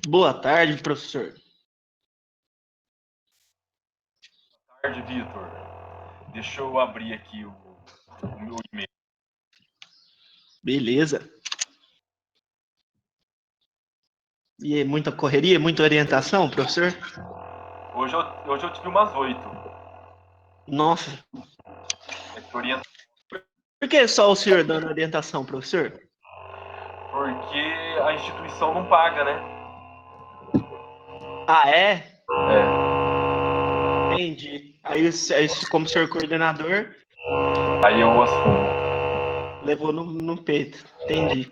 Boa tarde, professor. Boa tarde, Vitor. Deixa eu abrir aqui o meu e-mail. Beleza. E muita correria, muita orientação, professor? Hoje eu tive umas 8. Nossa, Orientação por que só o senhor dando orientação, professor? porque a instituição não paga, né? Ah, é? É. Entendi. Aí, como senhor coordenador, Aí eu assumo. levou no peito. Entendi.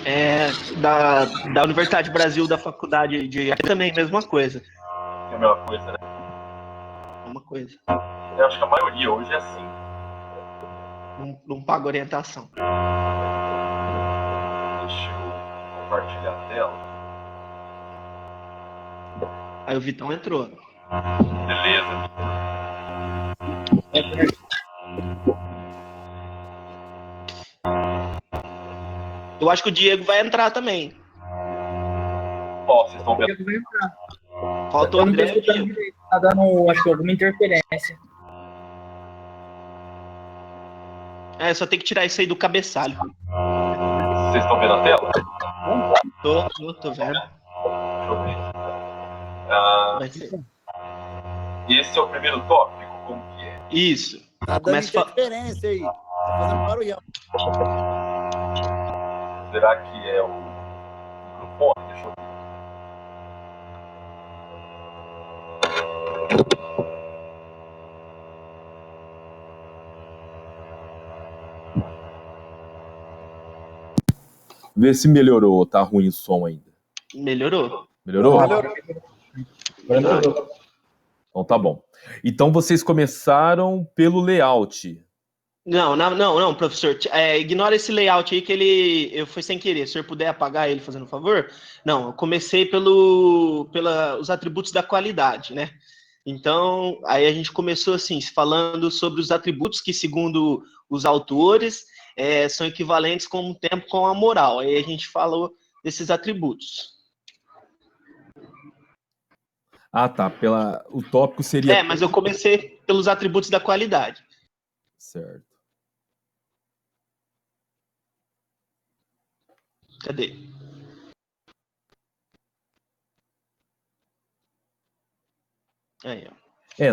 É, da Universidade Brasil, da Faculdade de Arte, também, mesma coisa. É a mesma coisa, né? Uma coisa. Eu acho que a maioria hoje é assim. Não paga orientação. Deixa eu compartilhar a tela. Aí o Vitão entrou. Beleza. Eu acho que o Diego vai entrar também. Ó, vocês estão O vendo? Diego vai entrar. Falta o Eu não tô André e o escutando Diego. direito. Tá dando, acho que alguma interferência. É, só tem que tirar isso aí do cabeçalho. Vocês estão vendo a tela? Tô vendo. Deixa eu ver. Vai ser. Esse é o primeiro tópico? Como que é? Isso. Tá dando Começa interferência aí. Tá fazendo barulhão. Será que é o microfone? Deixa eu ver. Vê se melhorou ou tá ruim o som ainda. Melhorou. Melhorou? Melhorou. Então tá bom. Então vocês começaram pelo layout. Não, professor. Ignora esse layout aí que eu foi sem querer. Se o senhor puder apagar ele, fazendo um favor. Não, eu comecei os atributos da qualidade, né? Então, aí a gente começou assim, falando sobre os atributos que, segundo os autores, são equivalentes com o tempo com a moral. Aí a gente falou desses atributos. Ah, tá. O tópico seria... Mas eu comecei pelos atributos da qualidade. Certo. Cadê? Aí, ó.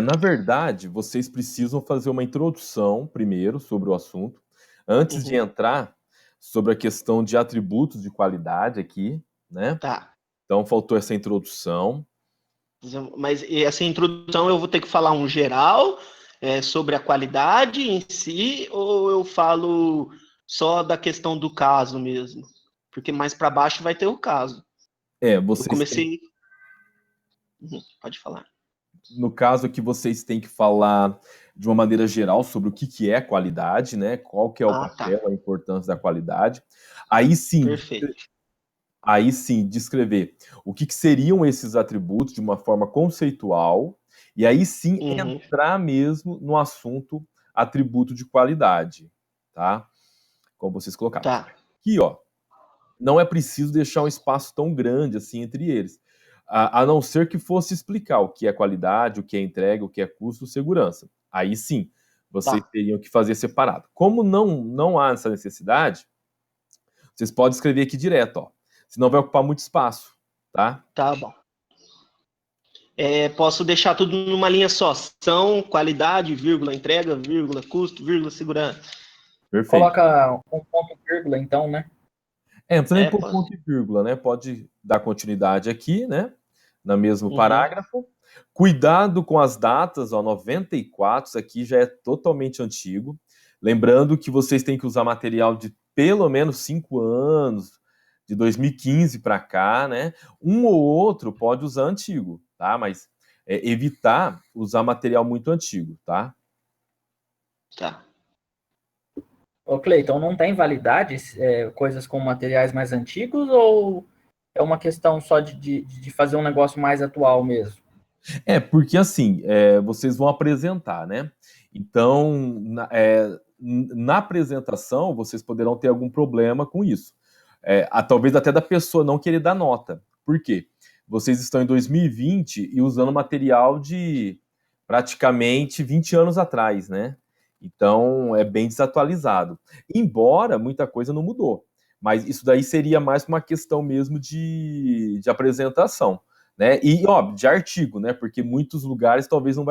Na verdade, vocês precisam fazer uma introdução primeiro sobre o assunto, antes de entrar sobre a questão de atributos de qualidade aqui, né? Tá. Então, faltou essa introdução. Mas essa introdução eu vou ter que falar um geral sobre a qualidade em si, ou eu falo só da questão do caso mesmo? Porque mais para baixo vai ter o caso. Vocês Eu comecei... Pode falar. No caso aqui, vocês têm que falar de uma maneira geral sobre o que é qualidade, né? Qual que é o papel, a importância da qualidade. Aí sim, perfeito. Aí sim, descrever o que seriam esses atributos de uma forma conceitual, e aí sim entrar mesmo no assunto atributo de qualidade, tá? Como vocês colocaram. Tá. Aqui, ó, não é preciso deixar um espaço tão grande assim entre eles, a não ser que fosse explicar o que é qualidade, o que é entrega, o que é custo, segurança. Aí sim, vocês teriam que fazer separado. Como não há essa necessidade, vocês podem escrever aqui direto, ó. Senão vai ocupar muito espaço, tá? Tá bom. Posso deixar tudo numa linha só. São, qualidade, vírgula, entrega, vírgula, custo, vírgula, segurança. Perfeito. Coloca um ponto e vírgula, então, né? Não precisa nem por ponto e vírgula, né? Pode dar continuidade aqui, né? No mesmo parágrafo. Cuidado com as datas, ó, 94, isso aqui já é totalmente antigo. Lembrando que vocês têm que usar material de pelo menos 5 anos, de 2015 para cá, né? Um ou outro pode usar antigo, tá? Mas evitar usar material muito antigo, tá? Tá. Ô, Cleiton, não tem validade coisas com materiais mais antigos ou é uma questão só de fazer um negócio mais atual mesmo? Porque assim, vocês vão apresentar, né? Então, na apresentação, vocês poderão ter algum problema com isso. Talvez até da pessoa não querer dar nota. Por quê? Vocês estão em 2020 e usando material de praticamente 20 anos atrás, né? Então, é bem desatualizado. Embora muita coisa não mudou. Mas isso daí seria mais uma questão mesmo de apresentação, né? E, óbvio, de artigo, né? Porque muitos lugares talvez não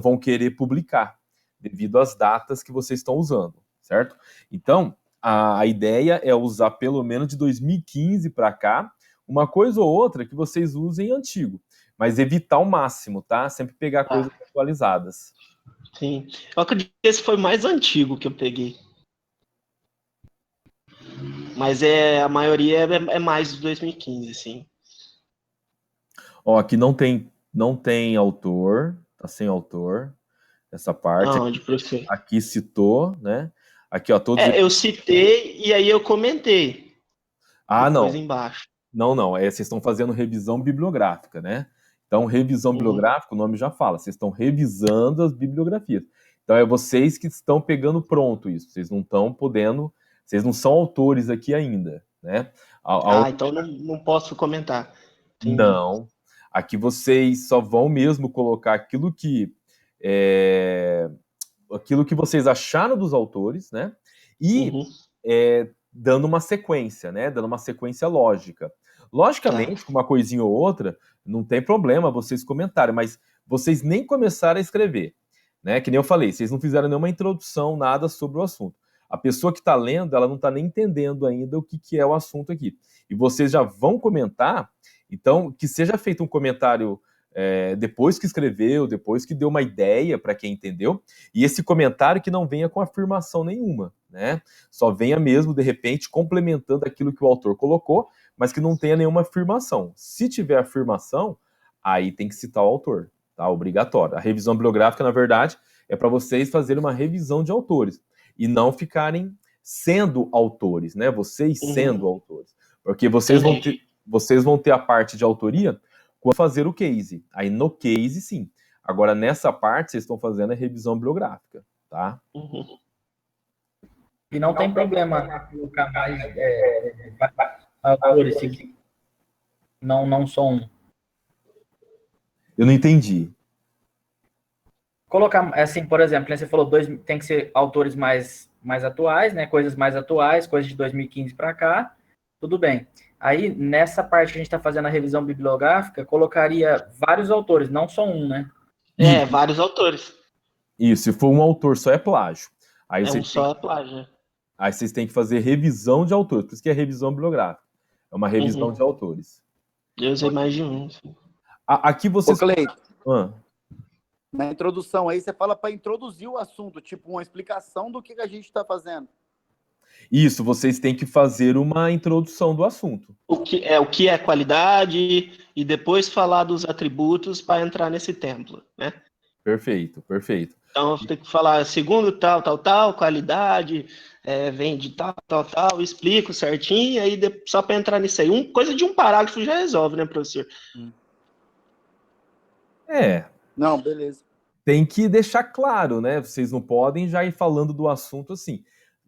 vão querer publicar, devido às datas que vocês estão usando, certo? Então, a ideia é usar pelo menos de 2015 para cá, uma coisa ou outra que vocês usem antigo, mas evitar ao máximo, tá? Sempre pegar coisas atualizadas. Sim. Eu acredito que esse foi o mais antigo que eu peguei. Mas a maioria é mais de 2015, sim. Ó, aqui não tem autor, tá sem autor, essa parte. Onde, professor? Aqui citou, né? Aqui, ó, todos. Eu citei e aí eu comentei. Depois Não. embaixo. Não. Vocês estão fazendo revisão bibliográfica, né? Então, revisão bibliográfica, o nome já fala, vocês estão revisando as bibliografias. Então, é vocês que estão pegando pronto isso. Vocês não estão podendo, vocês não são autores aqui ainda, né? Então não posso comentar. Entendi. Não. Aqui vocês só vão mesmo colocar aquilo que vocês acharam dos autores, né? E dando uma sequência, né? Dando uma sequência lógica. Logicamente, com uma coisinha ou outra, não tem problema vocês comentarem, mas vocês nem começaram a escrever, né? Que nem eu falei, vocês não fizeram nenhuma introdução, nada sobre o assunto. A pessoa que está lendo, ela não está nem entendendo ainda o que é o assunto aqui. E vocês já vão comentar, então, que seja feito um comentário depois que escreveu, depois que deu uma ideia para quem entendeu, e esse comentário que não venha com afirmação nenhuma, né? Só venha mesmo, de repente, complementando aquilo que o autor colocou, mas que não tenha nenhuma afirmação. Se tiver afirmação, aí tem que citar o autor, tá? Obrigatório. A revisão bibliográfica, na verdade, é para vocês fazerem uma revisão de autores, e não ficarem sendo autores, né? Vocês sendo autores. Porque vocês vão ter a parte de autoria quando fazer o case. Aí no case, sim. Agora, nessa parte, vocês estão fazendo a revisão bibliográfica, tá? E não tem problema colocar mais autores que não são... Eu não entendi. Colocar, assim, por exemplo, você falou, tem que ser autores mais atuais, né? Coisas mais atuais, coisas de 2015 para cá, tudo bem. Aí, nessa parte que a gente está fazendo a revisão bibliográfica, colocaria vários autores, não só um, né? Vários autores. Isso, se for um autor só é plágio. Aí só é plágio. Aí vocês têm que fazer revisão de autores, por isso que é revisão bibliográfica. É uma revisão de autores. Eu usei mais de um. Aqui vocês... Ô, Cleiton, na introdução aí, você fala para introduzir o assunto, tipo uma explicação do que a gente está fazendo. Isso, vocês têm que fazer uma introdução do assunto. O que é qualidade e depois falar dos atributos para entrar nesse templo, né? Perfeito. Então, eu tenho que falar segundo tal, qualidade, vem de tal, explico certinho, aí só para entrar nisso aí. Coisa de um parágrafo já resolve, né, professor? Não, beleza. Tem que deixar claro, né? Vocês não podem já ir falando do assunto assim.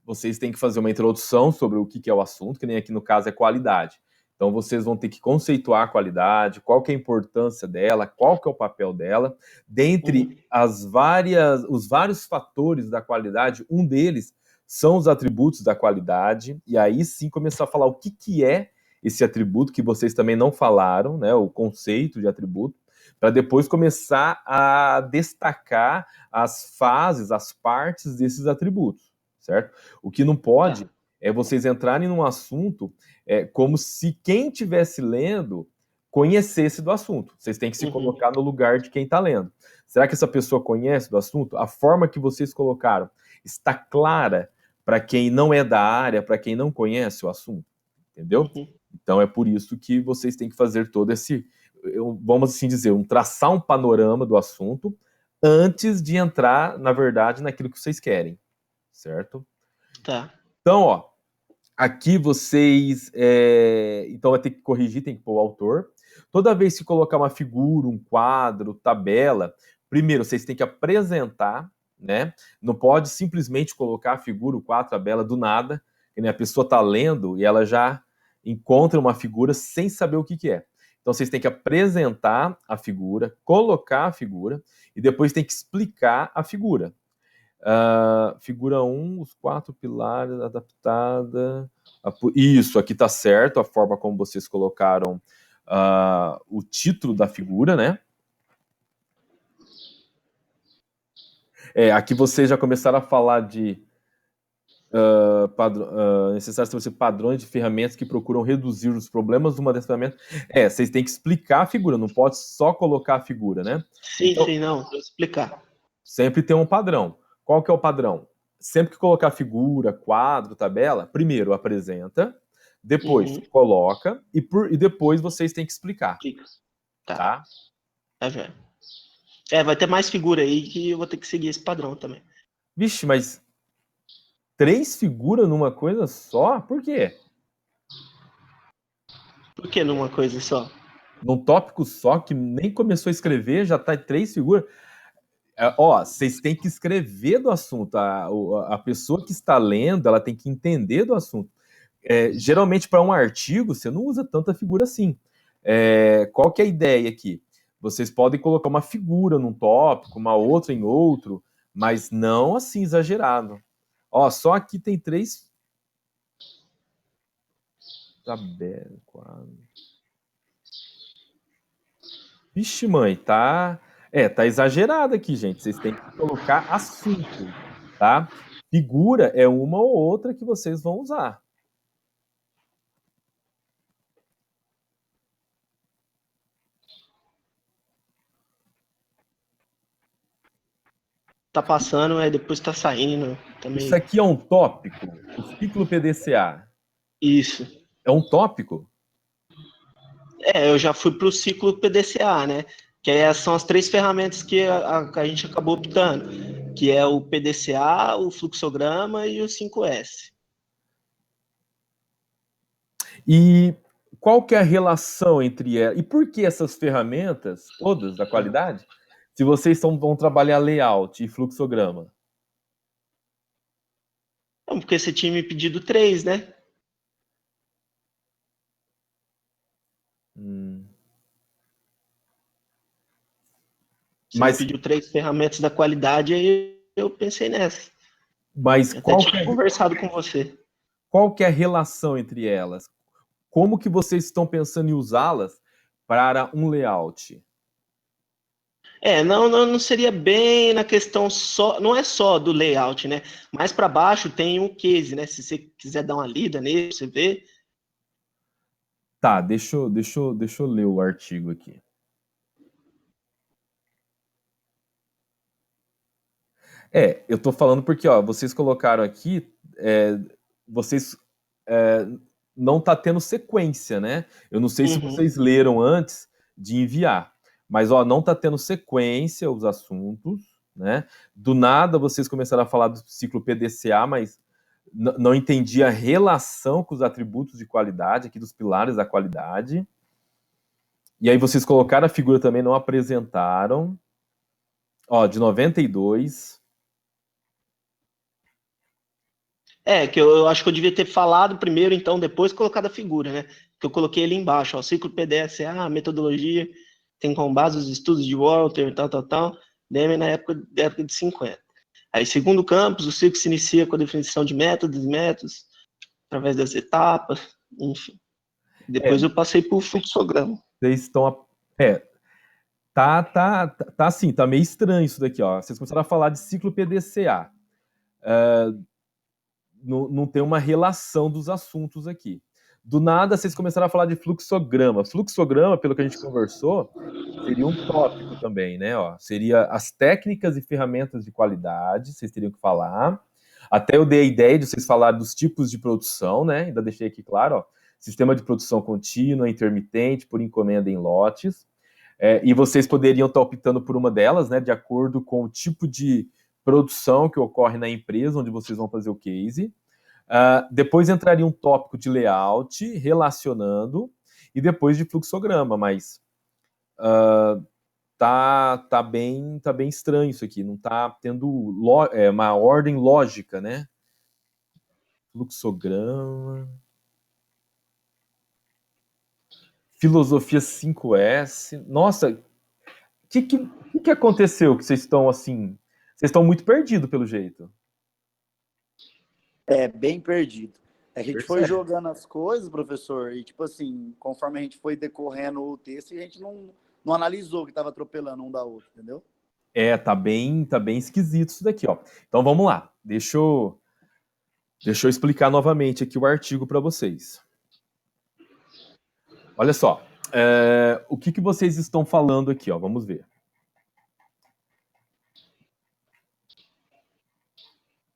Vocês têm que fazer uma introdução sobre o que é o assunto, que nem aqui no caso é qualidade. Então vocês vão ter que conceituar a qualidade, qual que é a importância dela, qual que é o papel dela. Dentre os vários fatores da qualidade, um deles são os atributos da qualidade, e aí sim começar a falar o que é esse atributo, que vocês também não falaram, né? O conceito de atributo, para depois começar a destacar as fases, as partes desses atributos, certo? O que não pode é vocês entrarem num assunto como se quem estivesse lendo conhecesse do assunto. Vocês têm que se colocar no lugar de quem está lendo. Será que essa pessoa conhece do assunto? A forma que vocês colocaram está clara para quem não é da área, para quem não conhece o assunto? Entendeu? Então é por isso que vocês têm que fazer todo esse, vamos assim dizer, traçar um panorama do assunto antes de entrar, na verdade, naquilo que vocês querem, certo? Tá. Então, Aqui vocês... então vai ter que corrigir, tem que pôr o autor. Toda vez que colocar uma figura, um quadro, tabela, primeiro vocês têm que apresentar, né? Não pode simplesmente colocar a figura, o quadro, a tabela do nada, que nem a pessoa está lendo e ela já encontra uma figura sem saber o que é. Então vocês têm que apresentar a figura, colocar a figura e depois tem que explicar a figura. Figura 1, os 4 pilares, adaptada. Isso, aqui está certo, a forma como vocês colocaram o título da figura, né? Aqui vocês já começaram a falar de necessário estabelecer padrões de ferramentas que procuram reduzir os problemas de uma dessas ferramentas. Vocês têm que explicar a figura, não pode só colocar a figura, né? Sim, então, sim, não, vou explicar. Sempre tem um padrão. Qual que é o padrão? Sempre que colocar figura, quadro, tabela, primeiro apresenta, depois coloca e depois vocês têm que explicar. Tá? Vai ter mais figura aí que eu vou ter que seguir esse padrão também. Vixe, mas 3 figuras numa coisa só? Por quê? Por que numa coisa só? Num tópico só, que nem começou a escrever, já tá 3 figuras. Vocês têm que escrever do assunto. A pessoa que está lendo, ela tem que entender do assunto. Geralmente, para um artigo, você não usa tanta figura assim. Qual que é a ideia aqui? Vocês podem colocar uma figura num tópico, uma outra em outro, mas não assim exagerado. Só aqui tem 3. Tabela, quadro. Vixe, mãe, tá exagerado aqui, gente. Vocês têm que colocar assunto, tá? Figura é uma ou outra que vocês vão usar. Tá passando, depois tá saindo. Também. Isso aqui é um tópico? O ciclo PDCA. Isso. É um tópico? Eu já fui pro ciclo PDCA, né? Que são as 3 ferramentas que a gente acabou optando, que é o PDCA, o fluxograma e o 5S. E qual que é a relação entre elas? E por que essas ferramentas, todas da qualidade, se vocês vão trabalhar layout e fluxograma? Porque você tinha me pedido 3, né? Você me pediu 3 ferramentas da qualidade, aí eu pensei nessa. Mas eu até tinha conversado com você. Qual que é a relação entre elas? Como que vocês estão pensando em usá-las para um layout? Não seria bem na questão só, não é só do layout, né? Mais para baixo tem um case, né? Se você quiser dar uma lida nele, você vê. Tá, deixa eu ler o artigo aqui. Eu tô falando porque, vocês colocaram aqui, vocês não tá tendo sequência, né? Eu não sei se vocês leram antes de enviar, mas, não tá tendo sequência os assuntos, né? Do nada vocês começaram a falar do ciclo PDCA, mas não entendi a relação com os atributos de qualidade, aqui dos pilares da qualidade. E aí vocês colocaram a figura também, não apresentaram. De 92... Que eu acho que eu devia ter falado primeiro, então, depois colocado a figura, né? Que eu coloquei ali embaixo, ciclo PDCA, metodologia, tem como base os estudos de Walter, tal, Demer na época de 50. Aí, segundo campus, o ciclo se inicia com a definição de métodos, através das etapas, enfim. Depois eu passei por fluxograma. Vocês estão... Tá assim, tá meio estranho isso daqui, Vocês começaram a falar de ciclo PDCA. Não tem uma relação dos assuntos aqui. Do nada, vocês começaram a falar de fluxograma. Fluxograma, pelo que a gente conversou, seria um tópico também, né? Seria as técnicas e ferramentas de qualidade, vocês teriam que falar. Até eu dei a ideia de vocês falarem dos tipos de produção, né? Ainda deixei aqui claro, sistema de produção contínua, intermitente, por encomenda em lotes. E vocês poderiam estar optando por uma delas, né? De acordo com o tipo de produção que ocorre na empresa onde vocês vão fazer o case. Depois entraria um tópico de layout, relacionando, e depois de fluxograma, mas tá bem estranho isso aqui, não tá tendo uma ordem lógica, né? Fluxograma... Filosofia 5S. Nossa, o que aconteceu que vocês estão assim? Vocês estão muito perdidos, pelo jeito. Bem perdido. A gente foi jogando as coisas, professor, e tipo assim, conforme a gente foi decorrendo o texto, a gente não analisou que estava atropelando um da outra, entendeu? Tá bem esquisito isso daqui, ó. Então vamos lá. Deixa eu explicar novamente aqui o artigo para vocês. Olha só, o que vocês estão falando aqui, ó? Vamos ver.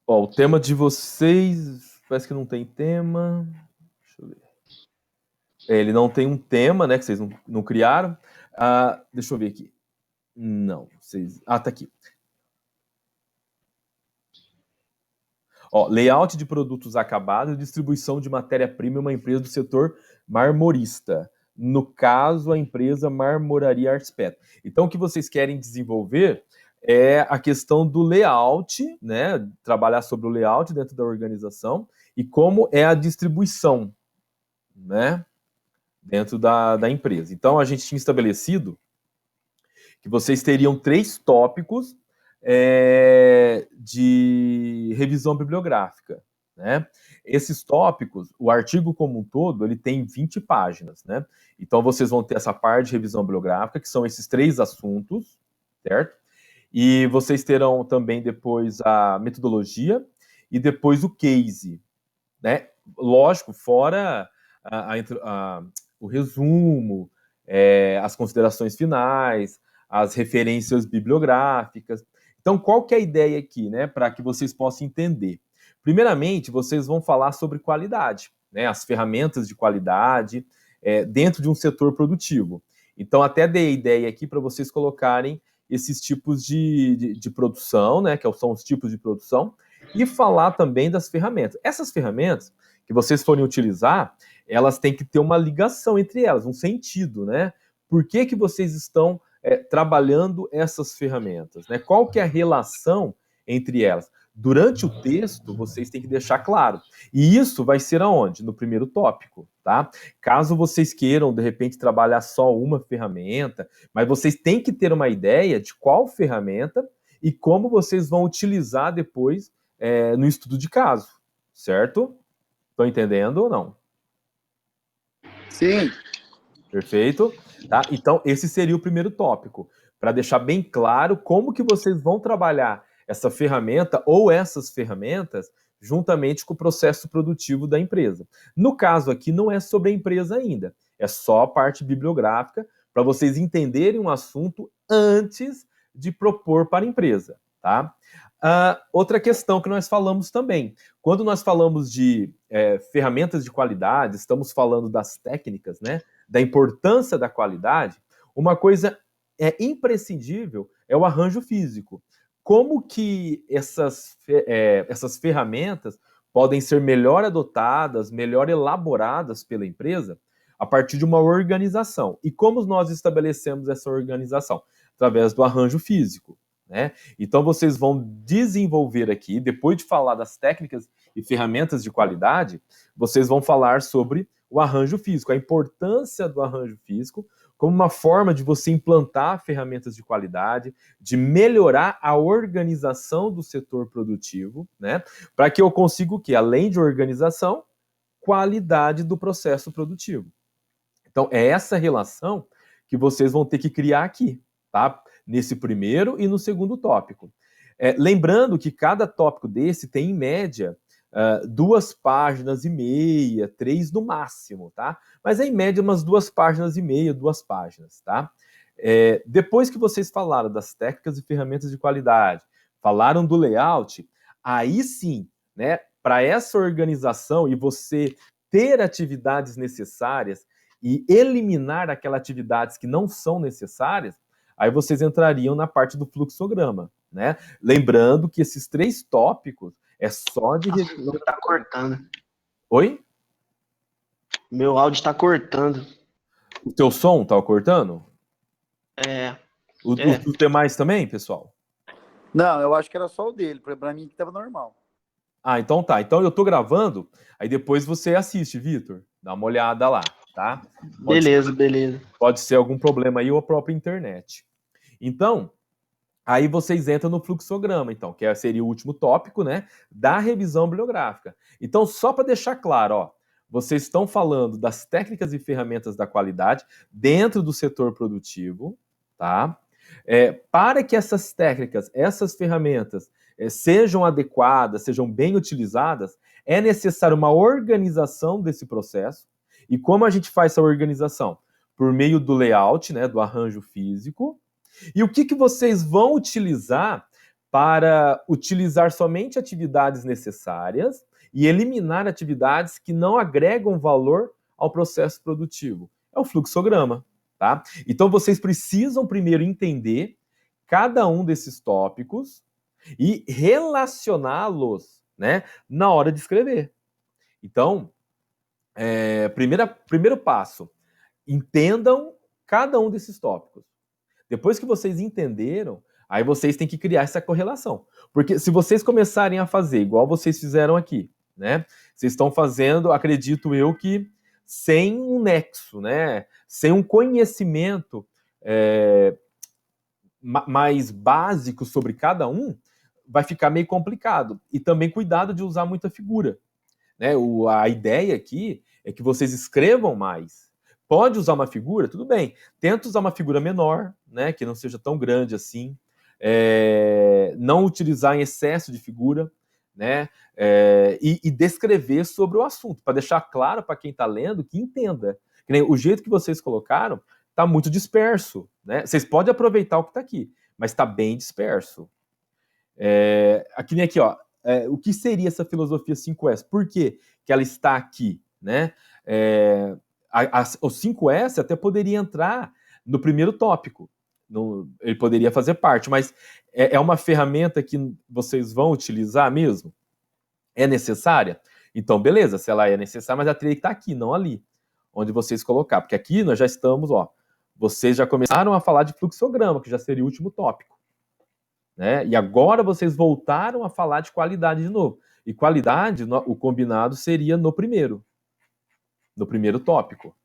Ó, o tema de vocês parece que não tem tema. Deixa eu ver. Ele não tem um tema, né? Que vocês não criaram. Deixa eu ver aqui. Não, vocês... tá aqui. Ó, layout de produtos acabados e distribuição de matéria-prima em uma empresa do setor marmorista. No caso, a empresa Marmoraria Arspet. Então, o que vocês querem desenvolver é a questão do layout, né? Trabalhar sobre o layout dentro da organização e como é a distribuição, né? Dentro da empresa. Então, a gente tinha estabelecido que vocês teriam 3 tópicos de revisão bibliográfica, né? Esses tópicos, o artigo como um todo, ele tem 20 páginas, né? Então, vocês vão ter essa parte de revisão bibliográfica, que são esses 3 assuntos, certo? E vocês terão também depois a metodologia e depois o case, né? Lógico, fora o resumo, as considerações finais, as referências bibliográficas. Então, qual que é a ideia aqui, né, para que vocês possam entender? Primeiramente, vocês vão falar sobre qualidade, né, as ferramentas de qualidade dentro de um setor produtivo. Então, até dei a ideia aqui para vocês colocarem esses tipos de produção, né, que são os tipos de produção, e falar também das ferramentas. Essas ferramentas que vocês forem utilizar, elas têm que ter uma ligação entre elas, um sentido, né? Por que vocês estão trabalhando essas ferramentas, né? Qual que é a relação entre elas? Durante o texto, vocês têm que deixar claro. E isso vai ser aonde? No primeiro tópico, tá? Caso vocês queiram, de repente, trabalhar só uma ferramenta, mas vocês têm que ter uma ideia de qual ferramenta e como vocês vão utilizar depois no estudo de caso, certo? Estão entendendo ou não? Sim. Perfeito? Tá? Então, esse seria o primeiro tópico, para deixar bem claro como que vocês vão trabalhar essa ferramenta ou essas ferramentas juntamente com o processo produtivo da empresa. No caso aqui, não é sobre a empresa ainda, é só a parte bibliográfica, para vocês entenderem um assunto antes de propor para a empresa, tá? Outra questão que nós falamos também, quando nós falamos de ferramentas de qualidade, estamos falando das técnicas, né? Da importância da qualidade, uma coisa imprescindível é o arranjo físico. Como que essas ferramentas podem ser melhor adotadas, melhor elaboradas pela empresa a partir de uma organização? E como nós estabelecemos essa organização? Através do arranjo físico, né? Então, vocês vão desenvolver aqui, depois de falar das técnicas e ferramentas de qualidade, vocês vão falar sobre o arranjo físico, a importância do arranjo físico como uma forma de você implantar ferramentas de qualidade, de melhorar a organização do setor produtivo, né? Para que eu consiga o quê? Além de organização, qualidade do processo produtivo. Então, é essa relação que vocês vão ter que criar aqui, tá? Nesse primeiro e no segundo tópico. Lembrando que cada tópico desse tem, em média, 2,5 páginas, 3 no máximo, tá? Mas é em média umas 2,5 páginas, 2 páginas, tá? Depois que vocês falaram das técnicas e ferramentas de qualidade, falaram do layout, aí sim, né? Para essa organização e você ter atividades necessárias e eliminar aquelas atividades que não são necessárias, aí vocês entrariam na parte do fluxograma, né? Lembrando que esses 3 tópicos É só de revisão. Tá cortando. Oi? Meu áudio tá cortando. O teu som tá cortando? É. Os demais também, pessoal? Não, eu acho que era só o dele. Pra mim que tava normal. Ah, então tá. Então eu tô gravando, aí depois você assiste, Vitor. Dá uma olhada lá, tá? Beleza. Pode ser algum problema aí ou a própria internet. Então, aí vocês entram no fluxograma, então, que seria o último tópico, né, da revisão bibliográfica. Então, só para deixar claro, ó, vocês estão falando das técnicas e ferramentas da qualidade dentro do setor produtivo, tá? Para que essas técnicas, essas ferramentas sejam adequadas, sejam bem utilizadas, é necessário uma organização desse processo. E como a gente faz essa organização? Por meio do layout, né, do arranjo físico. E o que vocês vão utilizar para utilizar somente atividades necessárias e eliminar atividades que não agregam valor ao processo produtivo? É o fluxograma, tá? Então vocês precisam primeiro entender cada um desses tópicos e relacioná-los, né, na hora de escrever. Então, primeiro passo, entendam cada um desses tópicos. Depois que vocês entenderam, aí vocês têm que criar essa correlação. Porque se vocês começarem a fazer igual vocês fizeram aqui, né? Vocês estão fazendo, acredito eu, que sem um nexo, né? Sem um conhecimento mais básico sobre cada um, vai ficar meio complicado. E também cuidado de usar muita figura, né? A ideia aqui é que vocês escrevam mais. Pode usar uma figura? Tudo bem. Tenta usar uma figura menor, né, que não seja tão grande assim. Não utilizar em excesso de figura, né? E descrever sobre o assunto, para deixar claro para quem está lendo que entenda. Que nem o jeito que vocês colocaram está muito disperso, né? Vocês podem aproveitar o que está aqui, mas está bem disperso. Aqui nem aqui, ó. O que seria essa filosofia 5S? Por que ela está aqui, né? O 5S até poderia entrar no primeiro tópico, ele poderia fazer parte, mas é uma ferramenta que vocês vão utilizar mesmo? É necessária? Então, beleza, se ela é necessária, mas ela teria que estar aqui, não ali, onde vocês colocar, porque aqui nós já estamos, ó, vocês já começaram a falar de fluxograma, que já seria o último tópico, né? E agora vocês voltaram a falar de qualidade de novo, e qualidade, o combinado seria no primeiro tópico.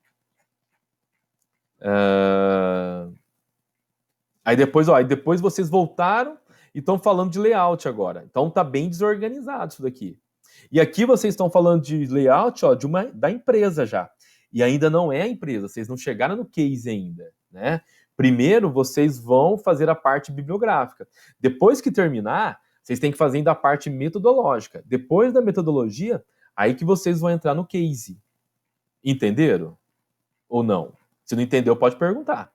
Aí depois vocês voltaram e estão falando de layout agora. Então tá bem desorganizado isso daqui. E aqui vocês estão falando de layout, ó, da empresa já. E ainda não é a empresa, vocês não chegaram no case ainda, né? Primeiro vocês vão fazer a parte bibliográfica. Depois que terminar, vocês têm que fazer ainda a parte metodológica. Depois da metodologia, aí que vocês vão entrar no case. Entenderam? Ou não? Se não entendeu, pode perguntar.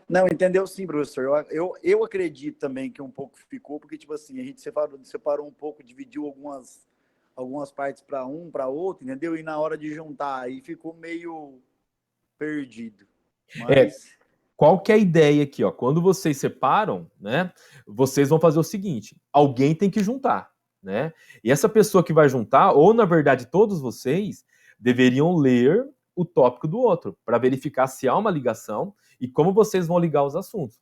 Não, entendeu sim, professor. Eu acredito também que um pouco ficou, porque, tipo assim, a gente separou um pouco, dividiu algumas partes para um, para outro, entendeu? E na hora de juntar, aí ficou meio perdido. Mas... Qual que é a ideia aqui, ó? Quando vocês separam, né, vocês vão fazer o seguinte, alguém tem que juntar, né? E essa pessoa que vai juntar, ou na verdade todos vocês, deveriam ler o tópico do outro, para verificar se há uma ligação e como vocês vão ligar os assuntos.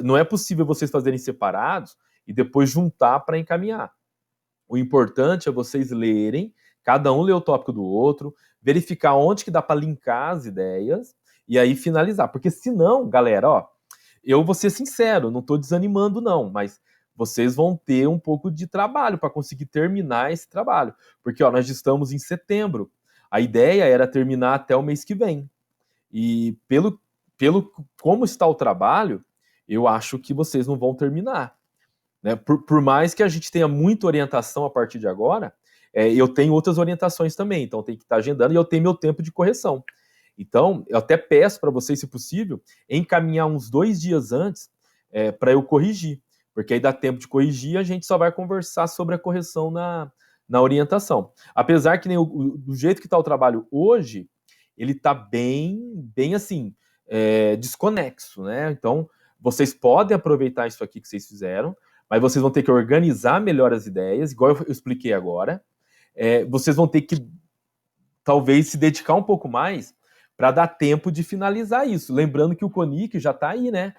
Não é possível vocês fazerem separados e depois juntar para encaminhar. O importante é vocês lerem, cada um lê o tópico do outro, verificar onde que dá para linkar as ideias e aí finalizar. Porque senão, galera, ó, eu vou ser sincero, não estou desanimando não, mas vocês vão ter um pouco de trabalho para conseguir terminar esse trabalho. Porque ó, nós estamos em setembro. A ideia era terminar até o mês que vem. E pelo como está o trabalho, eu acho que vocês não vão terminar. Né? Por mais que a gente tenha muita orientação a partir de agora, eu tenho outras orientações também, então tem que estar agendando e eu tenho meu tempo de correção. Então, eu até peço para vocês, se possível, encaminhar uns 2 dias antes para eu corrigir, porque aí dá tempo de corrigir e a gente só vai conversar sobre a correção na orientação. Apesar que do jeito que está o trabalho hoje, ele está bem assim, desconexo, né? Então, vocês podem aproveitar isso aqui que vocês fizeram mas vocês vão ter que organizar melhor as ideias, igual eu expliquei agora. Vocês vão ter que, talvez, se dedicar um pouco mais para dar tempo de finalizar isso. Lembrando que o CONIC já está aí, né?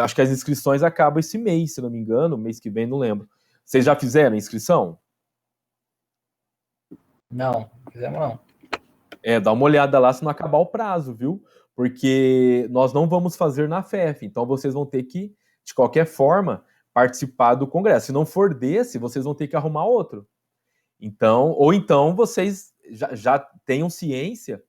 Acho que as inscrições acabam esse mês, se não me engano, mês que vem, não lembro. Vocês já fizeram a inscrição? Não, fizemos não. Dá uma olhada lá se não acabar o prazo, viu? Porque nós não vamos fazer na FEF, então vocês vão ter que, de qualquer forma, participar do congresso. Se não for desse, vocês vão ter que arrumar outro. Então, ou então vocês já tenham ciência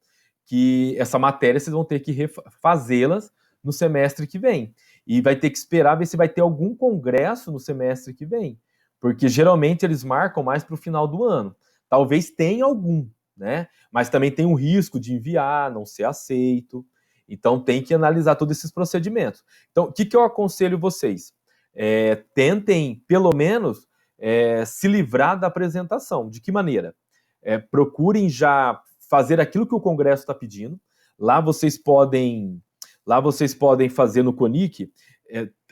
que essa matéria vocês vão ter que refazê-las no semestre que vem. E vai ter que esperar ver se vai ter algum congresso no semestre que vem. Porque geralmente eles marcam mais para o final do ano. Talvez tenha algum, né? Mas também tem o risco de enviar, não ser aceito. Então tem que analisar todos esses procedimentos. Então, o que eu aconselho vocês? Tentem, pelo menos, se livrar da apresentação. De que maneira? Procurem já fazer aquilo que o Congresso está pedindo. Lá vocês podem fazer no CONIC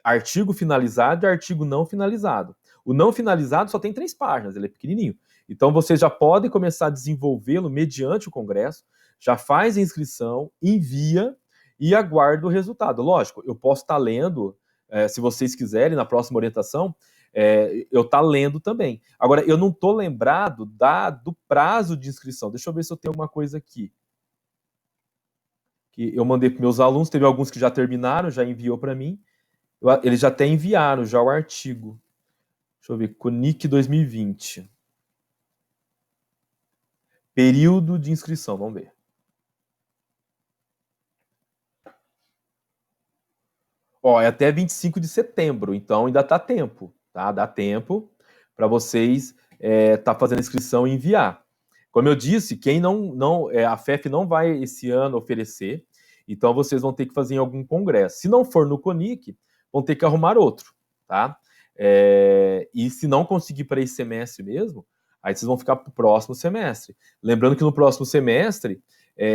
artigo finalizado e artigo não finalizado. O não finalizado só tem 3 páginas, ele é pequenininho. Então vocês já podem começar a desenvolvê-lo mediante o Congresso, já faz a inscrição, envia e aguarda o resultado. Lógico, eu posso estar lendo, se vocês quiserem, na próxima orientação, eu estar lendo também. Agora, eu não estou lembrado do prazo de inscrição. Deixa eu ver se eu tenho alguma coisa aqui. Que eu mandei para meus alunos, teve alguns que já terminaram, já enviou para mim. Eles já até enviaram já o artigo. Deixa eu ver, CONIC 2020. Período de inscrição, vamos ver. É até 25 de setembro, então ainda está tempo, tá? Dá tempo para vocês tá fazendo a inscrição e enviar. Como eu disse, quem a FEF não vai esse ano oferecer, então vocês vão ter que fazer em algum congresso. Se não for no CONIC, vão ter que arrumar outro, tá? E se não conseguir para esse semestre mesmo, aí vocês vão ficar para o próximo semestre. Lembrando que no próximo semestre,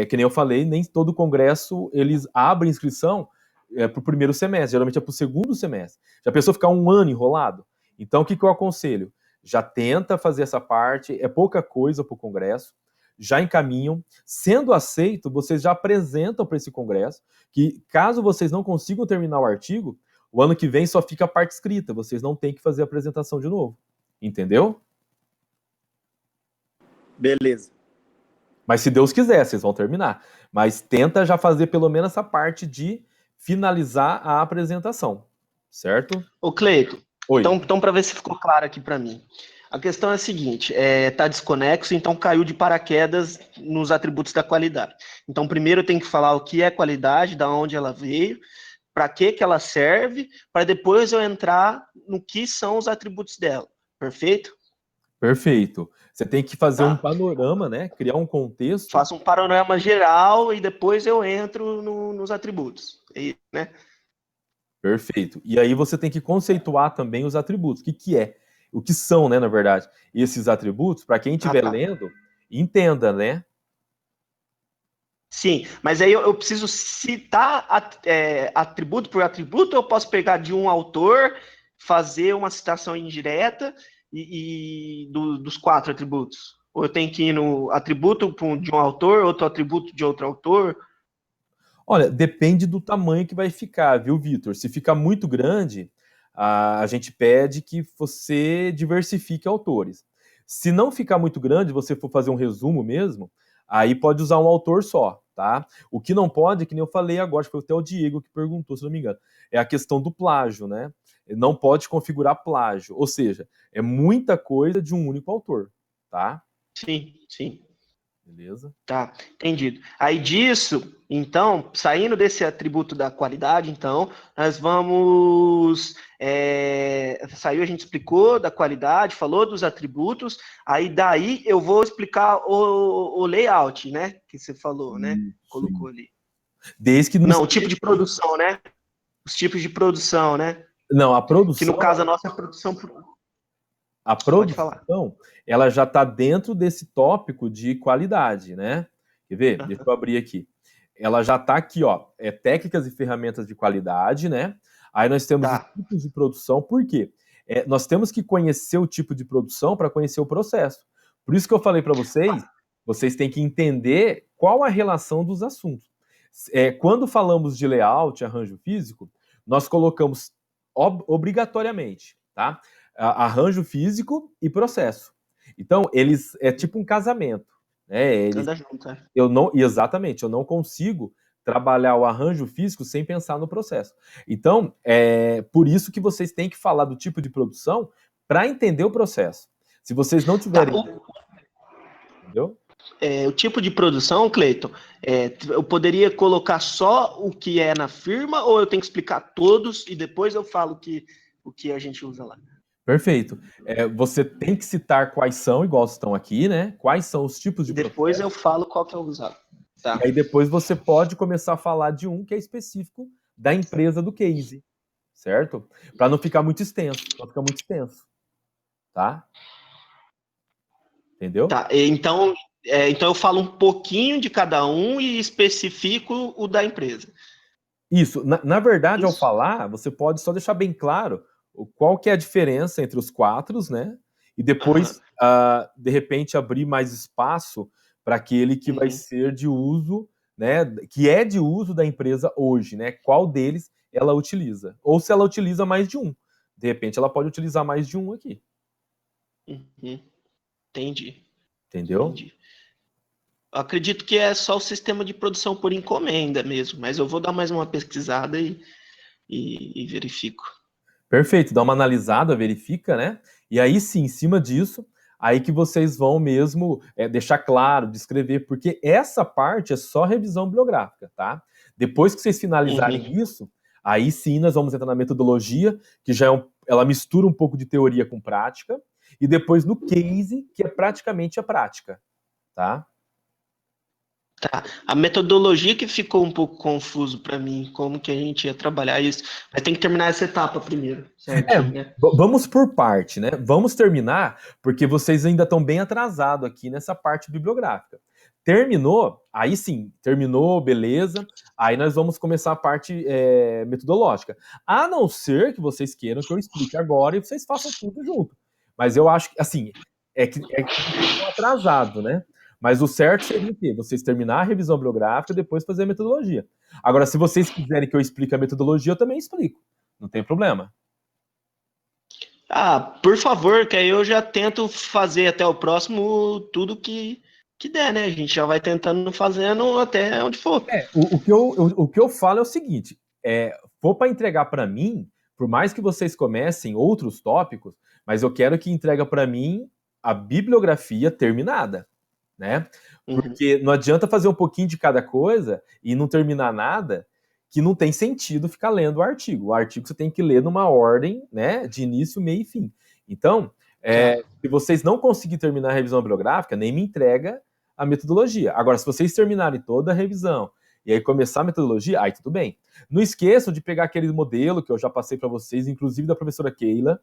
que nem eu falei, nem todo congresso eles abrem inscrição para o primeiro semestre, geralmente é para o segundo semestre. Já pensou ficar um ano enrolado? Então, o que eu aconselho? Já tenta fazer essa parte, é pouca coisa para o congresso, já encaminham. Sendo aceito, vocês já apresentam para esse congresso, que caso vocês não consigam terminar o artigo, o ano que vem só fica a parte escrita, vocês não têm que fazer a apresentação de novo. Entendeu? Beleza. Mas se Deus quiser, vocês vão terminar. Mas tenta já fazer pelo menos essa parte de finalizar a apresentação, certo? Ô, Cleito, Oi. Então para ver se ficou claro aqui para mim. A questão é a seguinte, tá desconexo, então caiu de paraquedas nos atributos da qualidade. Então, primeiro eu tenho que falar o que é qualidade, da onde ela veio, para que ela serve, para depois eu entrar no que são os atributos dela. Perfeito? Perfeito. Você tem que fazer um panorama, né? Criar um contexto. Faço um panorama geral e depois eu entro nos atributos, né? Perfeito. E aí você tem que conceituar também os atributos. O que é? O que são, né, na verdade, esses atributos, para quem estiver lendo, entenda, né? Sim, mas aí eu preciso citar atributo por atributo, ou eu posso pegar de um autor, fazer uma citação indireta dos 4 atributos? Ou eu tenho que ir no atributo de um autor, outro atributo de outro autor? Olha, depende do tamanho que vai ficar, viu, Vitor? Se ficar muito grande, a gente pede que você diversifique autores. Se não ficar muito grande, você for fazer um resumo mesmo, aí pode usar um autor só, tá? O que não pode, que nem eu falei agora, acho que foi até o Diego que perguntou, se não me engano, é a questão do plágio, né? Não pode configurar plágio, ou seja, é muita coisa de um único autor, tá? Sim, sim. Beleza? Tá, entendido. Aí disso, então, saindo desse atributo da qualidade, então, nós vamos. Saiu, a gente explicou da qualidade, falou dos atributos, aí daí eu vou explicar o layout, né? Que você falou, né? Colocou ali. Desde que não, o tipo de produção, né? Os tipos de produção, né? Não, a produção. Que no caso a nossa produção. A produção, ela já está dentro desse tópico de qualidade, né? Quer ver? Deixa eu abrir aqui. Ela já está aqui, ó. Técnicas e ferramentas de qualidade, né? Aí nós temos os tipos de produção. Por quê? nós temos que conhecer o tipo de produção para conhecer o processo. Por isso que eu falei para vocês têm que entender qual a relação dos assuntos. Quando falamos de layout, arranjo físico, nós colocamos obrigatoriamente, tá? Arranjo físico e processo. Então, é tipo um casamento. Né? Anda junto, é. Exatamente, eu não consigo trabalhar o arranjo físico sem pensar no processo. Então, por isso que vocês têm que falar do tipo de produção para entender o processo. Se vocês não tiverem... Entendeu? O tipo de produção, Cleiton, eu poderia colocar só o que é na firma ou eu tenho que explicar todos e depois eu falo o que a gente usa lá? Perfeito. Você tem que citar quais são, igual estão aqui, né? Quais são os tipos de depois processo. Eu falo qual que é o usado. Tá. E aí depois você pode começar a falar de um que é específico da empresa do case, certo? Para não ficar muito extenso, tá? Entendeu? Tá, então eu falo um pouquinho de cada um e especifico o da empresa. Isso. Na verdade, ao falar, você pode só deixar bem claro qual que é a diferença entre os 4, né? E depois, de repente, abrir mais espaço para aquele que vai ser de uso, né? Que é de uso da empresa hoje, né? Qual deles ela utiliza? Ou se ela utiliza mais de um. De repente, ela pode utilizar mais de um aqui. Entendi. Entendeu? Entendi. Eu acredito que é só o sistema de produção por encomenda mesmo, mas eu vou dar mais uma pesquisada e verifico. Perfeito, dá uma analisada, verifica, né? E aí sim, em cima disso, aí que vocês vão mesmo deixar claro, descrever, porque essa parte é só revisão bibliográfica, tá? Depois que vocês finalizarem isso, aí sim nós vamos entrar na metodologia, que já ela mistura um pouco de teoria com prática, e depois no case, que é praticamente a prática, tá? Tá. A metodologia que ficou um pouco confuso para mim, como que a gente ia trabalhar isso, mas tem que terminar essa etapa primeiro, certo? Né? Vamos por parte, né? Vamos terminar, porque vocês ainda estão bem atrasados aqui nessa parte bibliográfica. Terminou, aí sim, terminou, beleza, aí nós vamos começar a parte metodológica. A não ser que vocês queiram que eu explique agora e vocês façam tudo junto. Mas eu acho que, assim, que vocês estão atrasados, né? Mas o certo seria o quê? Vocês terminar a revisão bibliográfica e depois fazer a metodologia. Agora, se vocês quiserem que eu explique a metodologia, eu também explico. Não tem problema. Por favor, que aí eu já tento fazer até o próximo tudo que der, né? A gente já vai tentando fazendo até onde for. O que eu falo é o seguinte, for para entregar para mim, por mais que vocês comecem outros tópicos, mas eu quero que entrega para mim a bibliografia terminada. Né? Porque não adianta fazer um pouquinho de cada coisa e não terminar nada, que não tem sentido ficar lendo o artigo. O artigo você tem que ler numa ordem, né, de início, meio e fim. Então, se vocês não conseguirem terminar a revisão bibliográfica, nem me entrega a metodologia. Agora, se vocês terminarem toda a revisão e aí começar a metodologia, aí tudo bem. Não esqueçam de pegar aquele modelo que eu já passei para vocês, inclusive da professora Keila.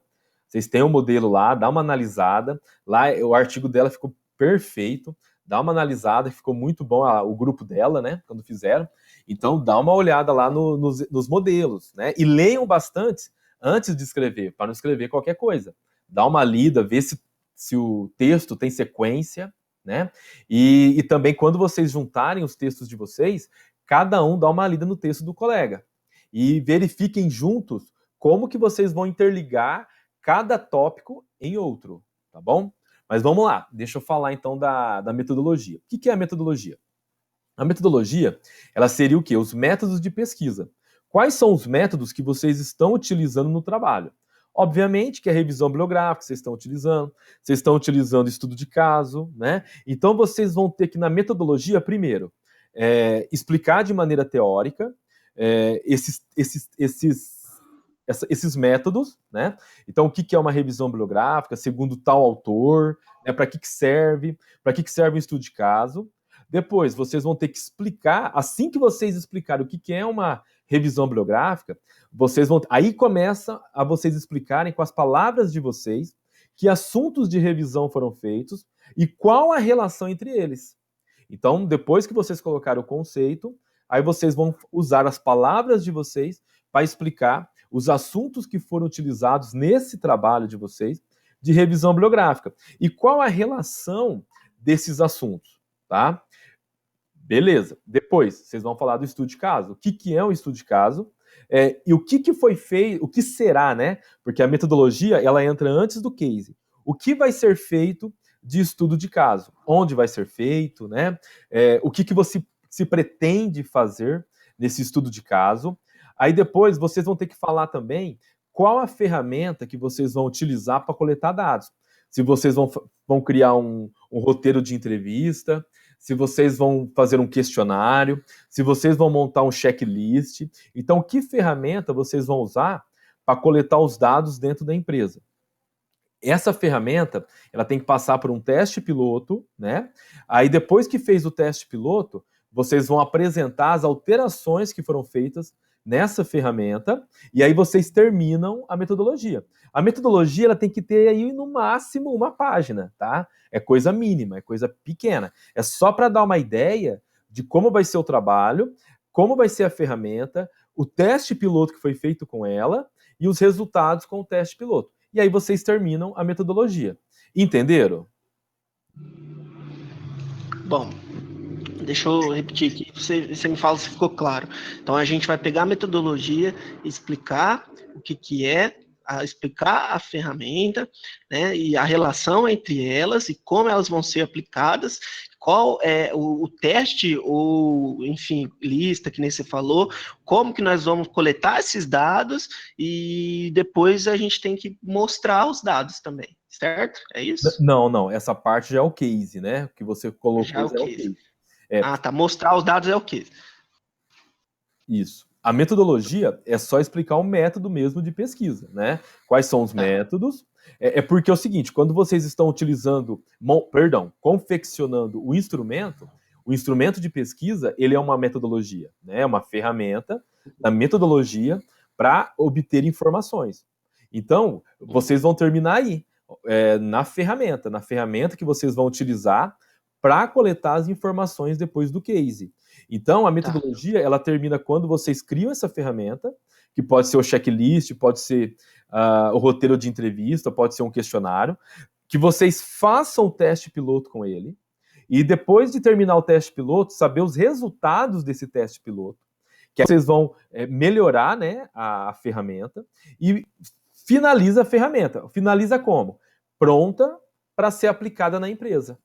Vocês têm um modelo lá, dá uma analisada. Lá o artigo dela ficou perfeito, dá uma analisada, ficou muito bom o grupo dela, né, quando fizeram. Então, dá uma olhada lá nos modelos, né, e leiam bastante antes de escrever, para não escrever qualquer coisa. Dá uma lida, vê se o texto tem sequência, né, e também quando vocês juntarem os textos de vocês, cada um dá uma lida no texto do colega. E verifiquem juntos como que vocês vão interligar cada tópico em outro, tá bom? Mas vamos lá, deixa eu falar então da metodologia. O que é a metodologia? A metodologia, ela seria o quê? Os métodos de pesquisa. Quais são os métodos que vocês estão utilizando no trabalho? Obviamente que a revisão bibliográfica vocês estão utilizando estudo de caso, né? Então vocês vão ter que, na metodologia, primeiro, explicar de maneira teórica esses métodos, né? Então, o que é uma revisão bibliográfica, segundo tal autor, né? Para que serve um estudo de caso. Depois, vocês vão ter que explicar, assim que vocês explicarem o que é uma revisão bibliográfica, aí começa a vocês explicarem com as palavras de vocês que assuntos de revisão foram feitos e qual a relação entre eles. Então, depois que vocês colocarem o conceito, aí vocês vão usar as palavras de vocês para explicar os assuntos que foram utilizados nesse trabalho de vocês de revisão bibliográfica. E qual a relação desses assuntos, tá? Beleza. Depois, vocês vão falar do estudo de caso. O que é um estudo de caso? E o que foi feito, o que será, né? Porque a metodologia, ela entra antes do case. O que vai ser feito de estudo de caso? Onde vai ser feito, né? O que você se pretende fazer nesse estudo de caso? Aí depois, vocês vão ter que falar também qual a ferramenta que vocês vão utilizar para coletar dados. Se vocês vão criar um roteiro de entrevista, se vocês vão fazer um questionário, se vocês vão montar um checklist. Então, que ferramenta vocês vão usar para coletar os dados dentro da empresa? Essa ferramenta, ela tem que passar por um teste piloto, né? Aí, depois que fez o teste piloto, vocês vão apresentar as alterações que foram feitas nessa ferramenta, e aí vocês terminam a metodologia. A metodologia, ela tem que ter aí no máximo uma página, tá? É coisa mínima, é coisa pequena. É só para dar uma ideia de como vai ser o trabalho, como vai ser a ferramenta, o teste piloto que foi feito com ela e os resultados com o teste piloto. E aí vocês terminam a metodologia. Entenderam? Bom, deixa eu repetir aqui, você me fala se ficou claro. Então, a gente vai pegar a metodologia, explicar o que é, explicar a ferramenta, né, e a relação entre elas e como elas vão ser aplicadas, qual é o teste, ou, enfim, lista, que nem você falou, como que nós vamos coletar esses dados, e depois a gente tem que mostrar os dados também, certo? É isso? Não, essa parte já é o case, né? O que você colocou Já é o já é o case. case. Tá, mostrar os dados é o case. Isso. A metodologia é só explicar o método mesmo de pesquisa, né? Quais são os métodos? Porque é o seguinte, quando vocês estão utilizando, confeccionando o instrumento de pesquisa, ele é uma metodologia, né? É uma ferramenta da metodologia para obter informações. Então, vocês vão terminar aí, na ferramenta que vocês vão utilizar para coletar as informações depois do case. Então, a metodologia, ela termina quando vocês criam essa ferramenta, que pode ser o checklist, pode ser o roteiro de entrevista, pode ser um questionário, que vocês façam o teste piloto com ele, e depois de terminar o teste piloto, saber os resultados desse teste piloto, que vocês vão melhorar, né, a ferramenta, e finaliza a ferramenta. Finaliza como? Pronta para ser aplicada na empresa.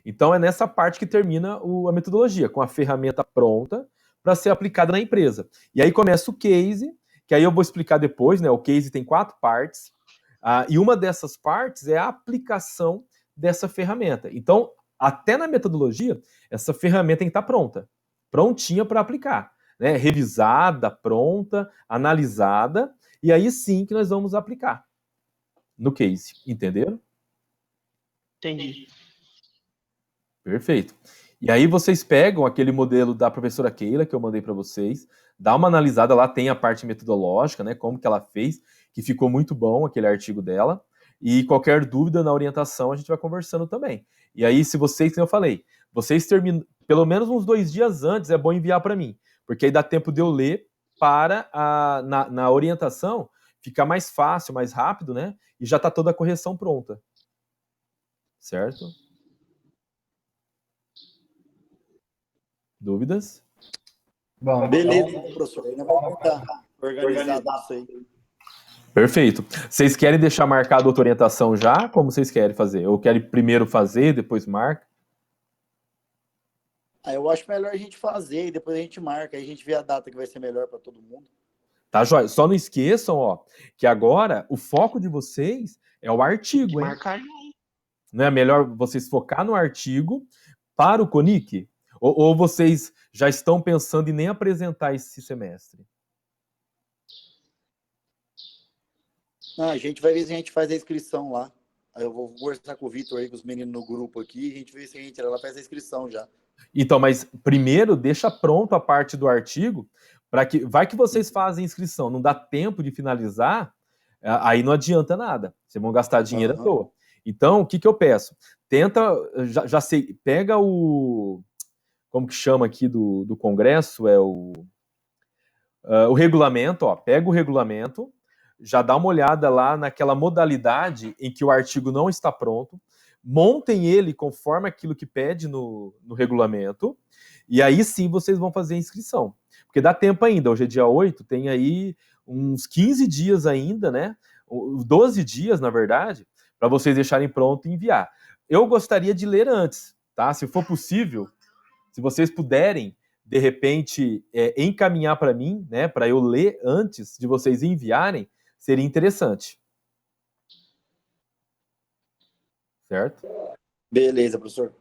Então, é nessa parte que termina a metodologia, com a ferramenta pronta para ser aplicada na empresa. E aí começa o case, que aí eu vou explicar depois, né? O case tem 4 partes, e uma dessas partes é a aplicação dessa ferramenta. Então, até na metodologia, essa ferramenta tem que estar pronta, prontinha para aplicar, né? Revisada, pronta, analisada, e aí sim que nós vamos aplicar no case, entenderam? Entendi. Perfeito. E aí vocês pegam aquele modelo da professora Keila que eu mandei para vocês, dá uma analisada lá, tem a parte metodológica, né, como que ela fez, que ficou muito bom aquele artigo dela, e qualquer dúvida na orientação a gente vai conversando também. E aí, se vocês, como eu falei, vocês terminam, pelo menos uns 2 dias antes, é bom enviar para mim, porque aí dá tempo de eu ler para, na orientação, ficar mais fácil, mais rápido, né, e já está toda a correção pronta. Certo? Dúvidas? Bom, beleza, então, professor. Ainda vamos tentar organizar isso aí. Perfeito. Vocês querem deixar marcado a outra orientação já? Como vocês querem fazer? Ou querem primeiro fazer, depois marca? Eu acho melhor a gente fazer e depois a gente marca. Aí a gente vê a data que vai ser melhor para todo mundo. Tá, joia? Só não esqueçam, ó, que agora o foco de vocês é o artigo, hein? Marcar. Não é melhor vocês focar no artigo para o CONIC? Ou vocês já estão pensando em nem apresentar esse semestre? Não, a gente vai ver se a gente faz a inscrição lá. Aí eu vou conversar com o Vitor aí, com os meninos no grupo aqui, a gente vê se a gente ela faz a inscrição já. Então, mas primeiro deixa pronto a parte do artigo, para que vai que vocês fazem inscrição, não dá tempo de finalizar, aí não adianta nada. Vocês vão gastar dinheiro à toa. Então, o que eu peço? Tenta, já sei, pega o... Como que chama aqui do Congresso? o regulamento, ó, pega o regulamento, já dá uma olhada lá naquela modalidade em que o artigo não está pronto, montem ele conforme aquilo que pede no regulamento, e aí sim vocês vão fazer a inscrição. Porque dá tempo ainda, hoje é dia 8, tem aí uns 15 dias ainda, né? 12 dias, na verdade, para vocês deixarem pronto e enviar. Eu gostaria de ler antes, tá? Se for possível, se vocês puderem, de repente, encaminhar para mim, né? Para eu ler antes de vocês enviarem, seria interessante. Certo? Beleza, professor.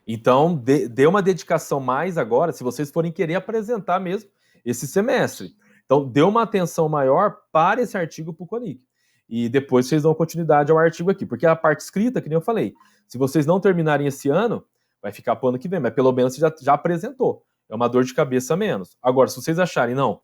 Então, dê uma dedicação mais agora, se vocês forem querer apresentar mesmo esse semestre. Então, dê uma atenção maior para esse artigo para o CONIC. E depois vocês dão continuidade ao artigo aqui. Porque a parte escrita, que nem eu falei, se vocês não terminarem esse ano, vai ficar para o ano que vem. Mas pelo menos você já apresentou. É uma dor de cabeça a menos. Agora, se vocês acharem, não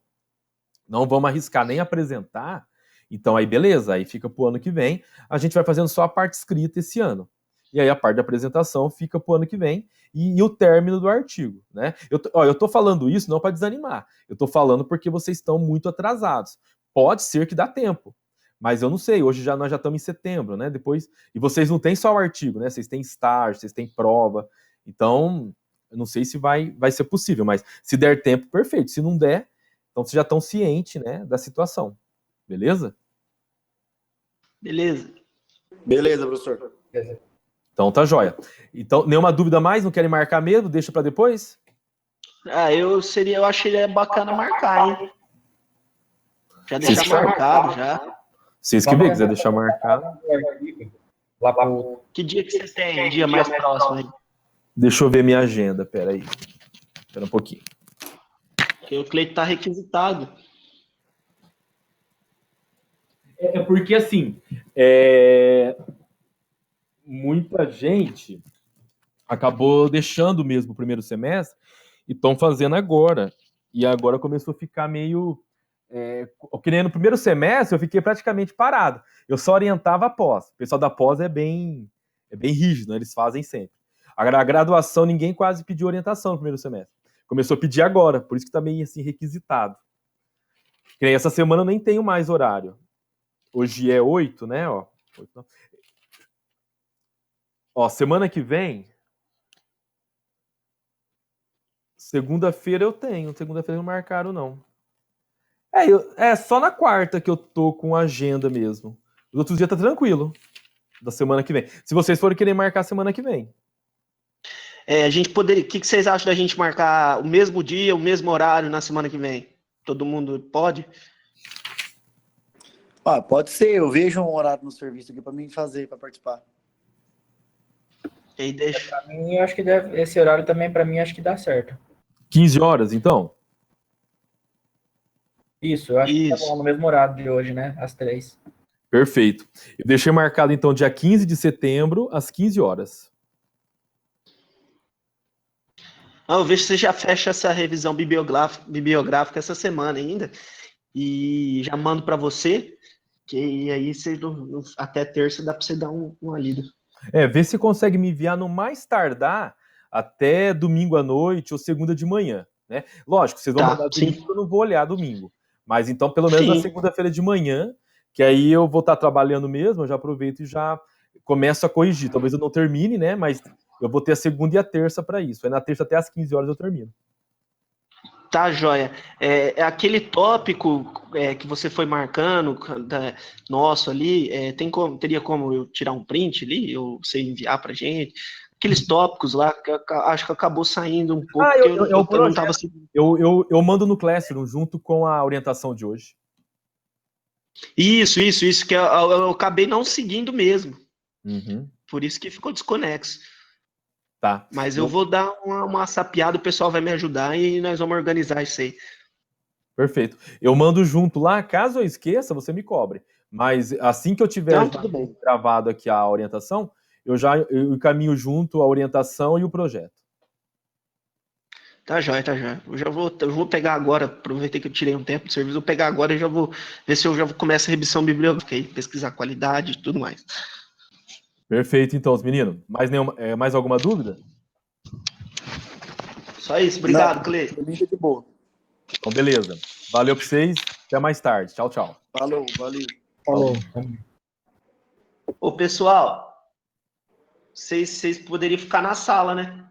vamos arriscar nem apresentar, então aí beleza, aí fica para o ano que vem. A gente vai fazendo só a parte escrita esse ano. E aí a parte da apresentação fica para o ano que vem e o término do artigo, né? Eu tô falando isso não para desanimar, eu tô falando porque vocês estão muito atrasados. Pode ser que dá tempo, mas eu não sei, hoje nós já estamos em setembro, né? Depois, e vocês não têm só o artigo, né? Vocês têm estágio, vocês têm prova, então eu não sei se vai ser possível, mas se der tempo, perfeito. Se não der, então vocês já estão cientes, né, da situação. Beleza? Beleza. Beleza, professor. Então tá jóia. Então, nenhuma dúvida mais? Não querem marcar mesmo? Deixa para depois? Eu acharia bacana marcar, hein? Já deixar marcado, já. Vocês que vê, quiser deixar marcado. Que dia que você tem? Um dia mais próximo aí? Deixa eu ver minha agenda, peraí. Espera um pouquinho. Porque o Cleiton tá requisitado. É porque, assim, muita gente acabou deixando mesmo o primeiro semestre e estão fazendo agora. E agora começou a ficar meio... que nem no primeiro semestre eu fiquei praticamente parado. Eu só orientava a pós. O pessoal da pós é bem rígido, né? Eles fazem sempre. A graduação, ninguém quase pediu orientação no primeiro semestre. Começou a pedir agora, por isso que tá meio assim requisitado. Que nem essa semana eu nem tenho mais horário. Hoje é 8, né? Ó, semana que vem, segunda-feira eu tenho. Segunda-feira não marcaram, não. Só na quarta que eu tô com agenda mesmo. Os outros dias tá tranquilo. Da semana que vem. Se vocês forem querer marcar semana que vem. A gente poderia. O que vocês acham da gente marcar o mesmo dia, o mesmo horário na semana que vem? Todo mundo pode? Pode ser. Eu vejo um horário no serviço aqui para mim fazer, para participar. E aí deixa. Pra mim, eu acho que esse horário também, para mim, acho que dá certo. 15 horas, então? Isso, eu acho que tá bom, no mesmo horário de hoje, né? Às 3. Perfeito. Eu deixei marcado, então, dia 15 de setembro, às 15 horas. Eu vejo que você já fecha essa revisão bibliográfica essa semana ainda. E já mando para você, que aí você, até terça dá para você dar uma lida. Vê se consegue me enviar no mais tardar até domingo à noite ou segunda de manhã, né? Lógico, vocês vão mandar domingo, eu não vou olhar domingo. Mas então, pelo menos na segunda-feira de manhã, que aí eu vou estar trabalhando mesmo, eu já aproveito e já começo a corrigir. Talvez eu não termine, né? Mas eu vou ter a segunda e a terça para isso. Aí na terça até às 15 horas eu termino. Tá, joia. Aquele tópico que você foi marcando, nosso ali, teria como eu tirar um print ali, ou você enviar pra gente? Aqueles tópicos lá, que acho que acabou saindo um pouco, eu não estava seguindo. Eu mando no Classroom junto com a orientação de hoje. Isso, que eu acabei não seguindo mesmo. Uhum. Por isso que ficou desconexo. Tá. Mas eu vou dar uma sapiada, o pessoal vai me ajudar e nós vamos organizar isso aí. Perfeito. Eu mando junto lá, caso eu esqueça, você me cobre. Mas assim que eu tiver gravado aqui a orientação, eu encaminho junto a orientação e o projeto. Tá jóia, tá jóia. Eu vou pegar agora, aproveitei que eu tirei um tempo de serviço, vou pegar agora e já vou ver se eu já começo a revisão bibliográfica aí, pesquisar qualidade e tudo mais. Perfeito, então, meninos. Mais alguma dúvida? Só isso. Obrigado, Cleiton. De boa. Então, beleza. Valeu para vocês. Até mais tarde. Tchau, tchau. Falou, valeu. Falou. Ô, pessoal, vocês poderiam ficar na sala, né?